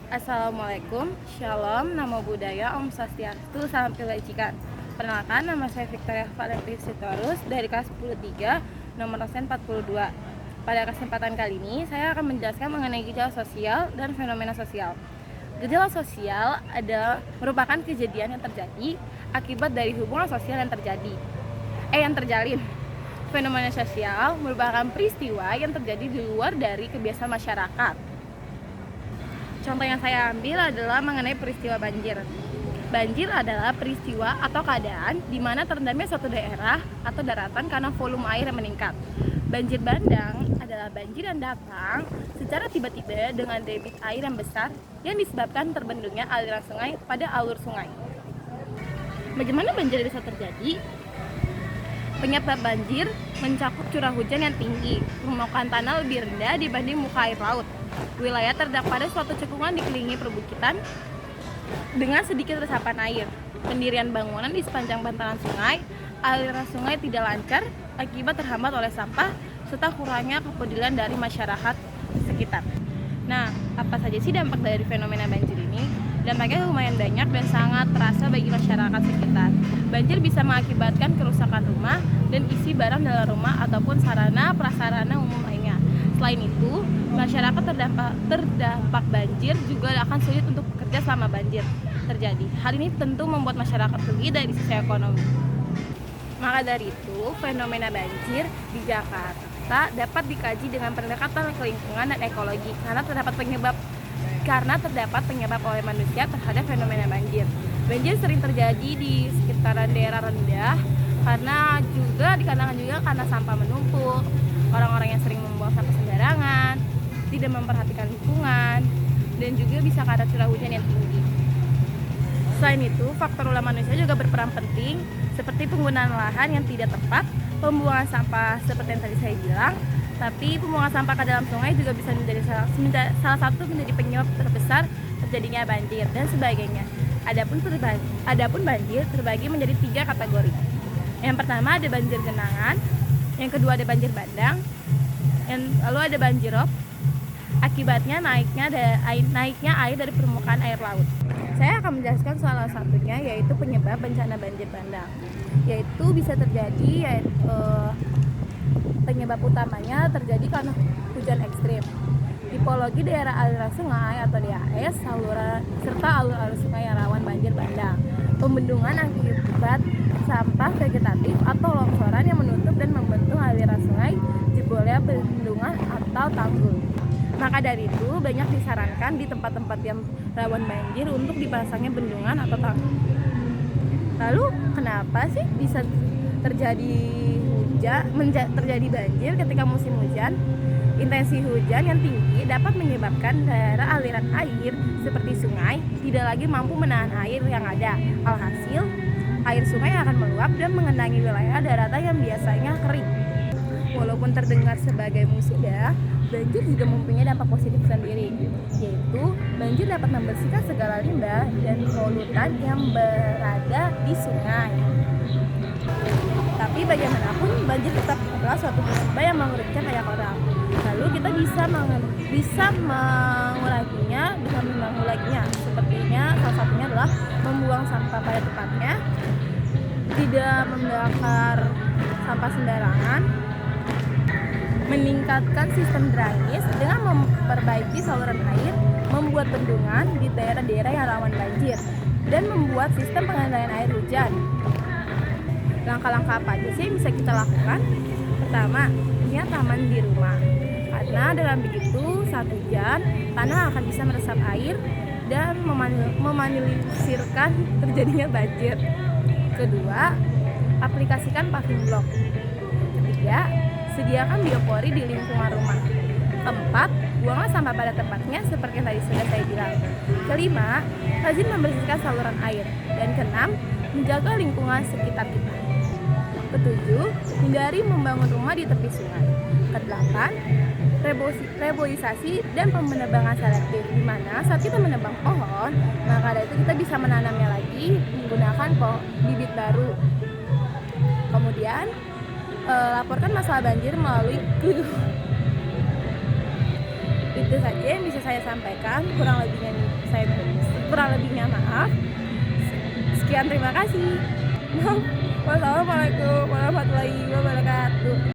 Assalamualaikum, Shalom, Namo Buddhaya, Om Swastiastu, Salam Kebajikan. Perkenalkan, nama saya Victoria Valentin Sitorus dari kelas 10-3, nomor absen 42. Pada kesempatan kali ini, saya akan menjelaskan mengenai gejala sosial dan fenomena sosial. Gejala sosial adalah merupakan kejadian yang terjadi akibat dari hubungan sosial yang terjalin. Fenomena sosial merupakan peristiwa yang terjadi di luar dari kebiasaan masyarakat. Contoh yang saya ambil adalah mengenai peristiwa banjir. Banjir adalah peristiwa atau keadaan di mana terendamnya suatu daerah atau daratan karena volume air yang meningkat. Banjir bandang adalah banjir yang datang secara tiba-tiba dengan debit air yang besar yang disebabkan terbendungnya aliran sungai pada alur sungai. Bagaimana banjir bisa terjadi? Penyebab banjir mencakup curah hujan yang tinggi, permukaan tanah lebih rendah dibanding muka air laut. Wilayah terdapat pada suatu cekungan dikelilingi perbukitan dengan sedikit resapan air. Pendirian bangunan di sepanjang bantaran sungai, aliran sungai tidak lancar akibat terhambat oleh sampah serta kurangnya kepedulian dari masyarakat sekitar. Nah, apa saja sih dampak dari fenomena banjir ini? Dampaknya lumayan banyak dan sangat terasa bagi masyarakat sekitar. Banjir bisa mengakibatkan kerusakan rumah dan isi barang dalam rumah ataupun sarana prasarana umum lainnya. Selain itu, masyarakat terdampak banjir juga akan sulit untuk bekerja selama banjir terjadi. Hal ini tentu membuat masyarakat rugi dari sisi ekonomi. Maka dari itu, fenomena banjir di Jakarta dapat dikaji dengan pendekatan lingkungan dan ekologi karena terdapat penyebab oleh manusia terhadap fenomena banjir. Banjir sering terjadi di sekitaran daerah rendah dikarenakan juga karena sampah menumpuk, orang-orang yang sering membuang sampah sembarangan, tidak memperhatikan lingkungan, dan juga bisa karena curah hujan yang tinggi. Selain itu, faktor ulah manusia juga berperan penting, seperti penggunaan lahan yang tidak tepat, pembuangan sampah seperti yang tadi saya bilang, tapi pembuangan sampah ke dalam sungai juga bisa menjadi salah satu penyebab terbesar terjadinya banjir dan sebagainya. Adapun banjir terbagi menjadi 3 kategori. Yang pertama ada banjir genangan, yang kedua ada banjir bandang, lalu ada banjir rob. Akibatnya naiknya air dari permukaan air laut. Saya akan menjelaskan salah satunya, yaitu penyebab bencana banjir bandang. Yaitu bisa terjadi penyebab utamanya terjadi karena hujan ekstrim. Tipologi daerah aliran sungai atau DAS, serta alur-alur sungai yang rawan banjir bandang. Pembendungan akibat sampah vegetatif atau longsoran yang menutup dan membentuk aliran sungai, jebolnya bendungan atau tanggul. Maka dari itu, banyak disarankan di tempat-tempat yang rawan banjir untuk dipasangnya bendungan atau tanggul. Lalu, kenapa sih bisa terjadi banjir ketika musim hujan? Intensi hujan yang tinggi dapat menyebabkan daerah aliran air seperti sungai tidak lagi mampu menahan air yang ada. Alhasil, air sungai akan meluap dan mengenangi wilayah daratan yang biasanya kering. Walaupun terdengar sebagai musibah, banjir juga mempunyai dampak positif sendiri, yaitu banjir dapat membersihkan segala limbah dan polutan yang berada di sungai. Tapi bagaimanapun, banjir tetap adalah suatu musibah yang merugikan banyak orang. Lalu kita bisa menguranginya, sepertinya salah satunya adalah membuang sampah pada tempatnya, tidak membakar sampah sembarangan, meningkatkan sistem drainase dengan memperbaiki saluran air, membuat bendungan di daerah-daerah yang rawan banjir, dan membuat sistem pengendalian air hujan. Langkah-langkah apa aja sih yang bisa kita lakukan? Pertama, punya taman di rumah. Karena dengan begitu, saat hujan, tanah akan bisa meresap air dan meminimalisirkan terjadinya banjir. Kedua, aplikasikan paving block. Ketiga, sediakan biopori di lingkungan rumah. Keempat, buanglah sampah pada tempatnya seperti yang tadi sudah saya bilang. Kelima, rajin membersihkan saluran air. Dan keenam, menjaga lingkungan sekitar kita. Ketujuh, hindari membangun rumah di tepi sungai. Kedelapan, reboisasi dan penebangan selektif, di mana saat kita menebang pohon, maka dari itu kita bisa menanamnya lagi menggunakan bibit baru. Kemudian, laporkan masalah banjir melalui itu saja yang bisa saya sampaikan, kurang lebihnya Saya kurang lebihnya maaf. Sekian, terima kasih. Wassalamualaikum warahmatullahi wabarakatuh.